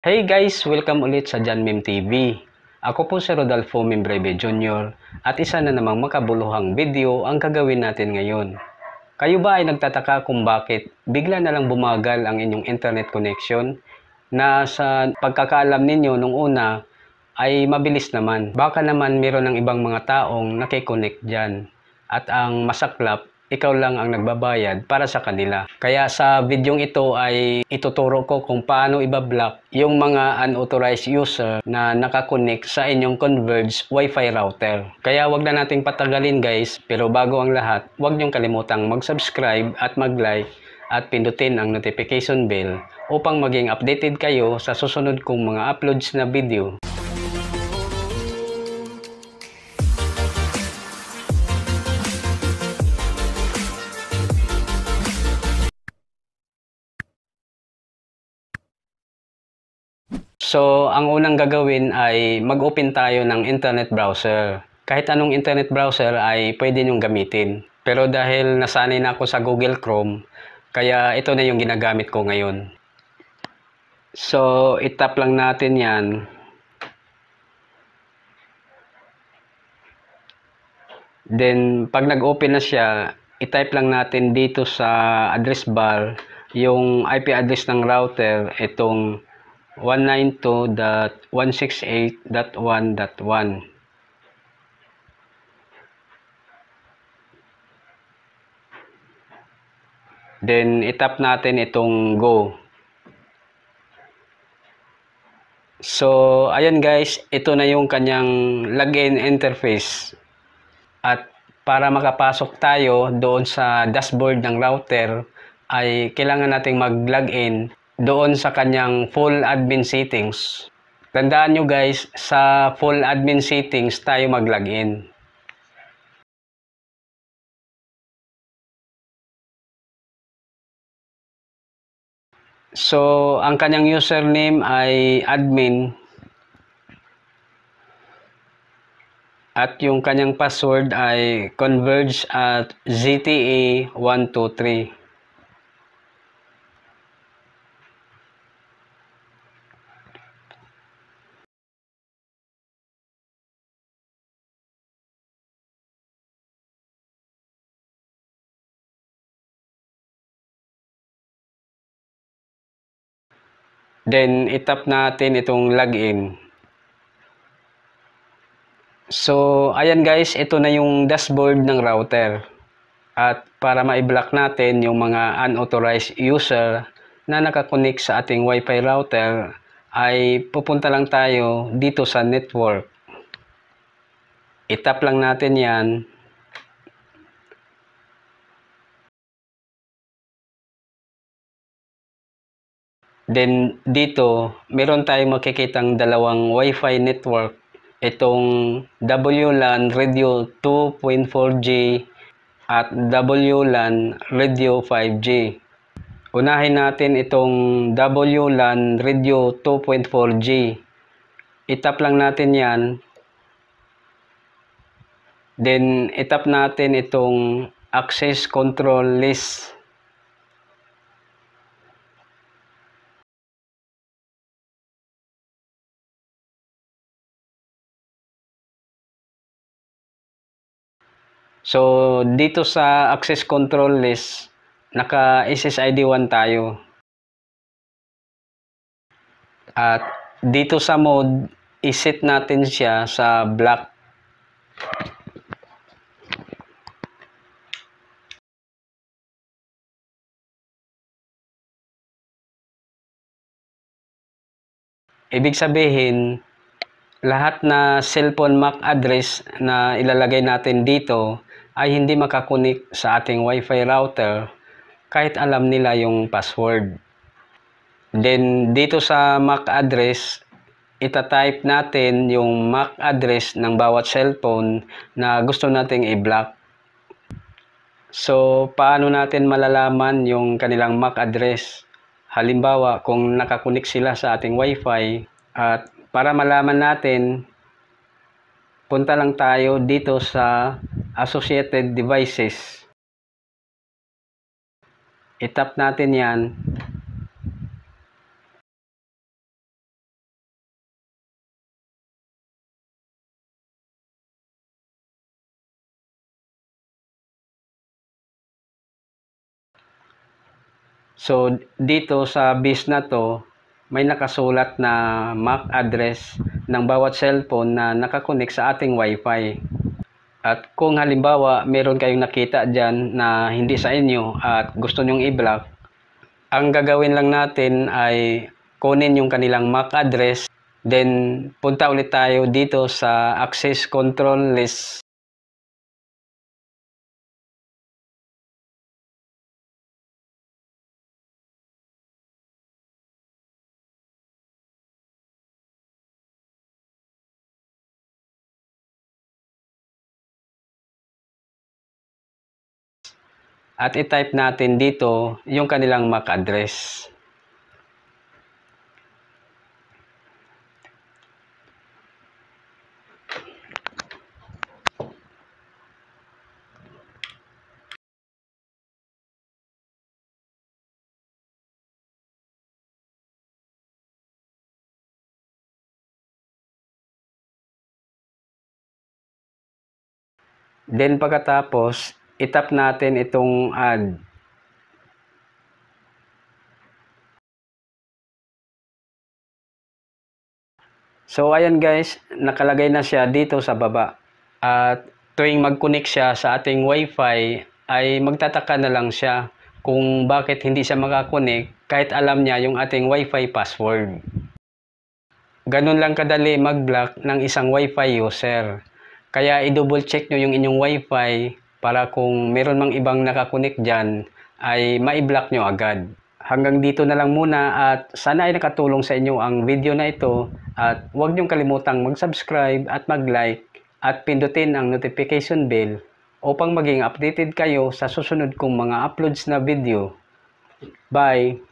Hey guys! Welcome ulit sa John Meme TV. Ako po si Rodolfo Membreve Jr. at isa na namang makabuluhang video ang gagawin natin ngayon. Kayo ba ay nagtataka kung bakit bigla na lang bumagal ang inyong internet connection na sa pagkakaalam ninyo nung una ay mabilis naman? Baka naman meron ng ibang mga taong nakikonnect dyan at ang masaklap, ikaw lang ang nagbabayad para sa kanila. Kaya sa videong ito ay ituturo ko kung paano ibablock yung mga unauthorized user na nakakonect sa inyong Converge Wi-Fi router. Kaya wag na nating patagalin guys, pero bago ang lahat, wag niyong kalimutang mag-subscribe at mag-like at pindutin ang notification bell upang maging updated kayo sa susunod kong mga uploads na video. So, ang unang gagawin ay mag-open tayo ng internet browser. Kahit anong internet browser ay pwede nyong gamitin. Pero dahil nasanay na ako sa Google Chrome, kaya ito na yung ginagamit ko ngayon. So, itap lang natin yan. Then, pag nag-open na siya, itype lang natin dito sa address bar yung IP address ng router, itong 192.168.1.1. Then, itap natin itong go. So, ayan guys, ito na yung kanyang login interface. At para makapasok tayo doon sa dashboard ng router, ay kailangan nating mag-login doon sa kanyang full admin settings. Tandaan nyo guys, sa full admin settings tayo mag-login. So, ang kanyang username ay admin at yung kanyang password ay converge@zte123. Then, itap natin itong login. So, ayan guys, ito na yung dashboard ng router. At para ma-block natin yung mga unauthorized user na nakakonect sa ating Wi-Fi router, ay pupunta lang tayo dito sa network. Itap lang natin yan. Then dito, meron tayong makikitang dalawang Wi-Fi network. Itong WLAN Radio 2.4G at WLAN Radio 5G. Unahin natin itong WLAN Radio 2.4G. Itap lang natin yan. Then itap natin itong access control list. So, dito sa access control list, naka SSID 1 tayo. At dito sa mode, iset natin siya sa black. Ibig sabihin, lahat na cellphone MAC address na ilalagay natin dito ay hindi makakunik sa ating Wi-Fi router kahit alam nila yung password. Then, dito sa MAC address, itatype natin yung MAC address ng bawat cellphone na gusto nating i-block. So, paano natin malalaman yung kanilang MAC address? Halimbawa, kung nakakunik sila sa ating Wi-Fi, at para malaman natin, punta lang tayo dito sa Associated Devices. Itap natin yan. So, dito sa bis na to, may nakasulat na MAC address ng bawat cellphone na nakakonek sa ating Wi-Fi. At kung halimbawa meron kayong nakita dyan na hindi sa inyo at gusto nyong i-block, ang gagawin lang natin ay kunin yung kanilang MAC address, then punta ulit tayo dito sa access control list. At i-type natin dito yung kanilang MAC address. Then pagkatapos, itap natin itong add. So ayan guys, nakalagay na siya dito sa baba. At tuwing mag-connect siya sa ating Wi-Fi ay magtataka na lang siya kung bakit hindi siya makakonect kahit alam niya yung ating Wi-Fi password. Ganun lang kadali mag-block ng isang Wi-Fi user. Kaya i-double check nyo yung inyong Wi-Fi para kung meron mang ibang nakakonect dyan ay ma-block nyo agad. Hanggang dito na lang muna at sana ay nakatulong sa inyo ang video na ito at huwag niyong kalimutang mag-subscribe at mag-like at pindutin ang notification bell upang maging updated kayo sa susunod kong mga uploads na video. Bye!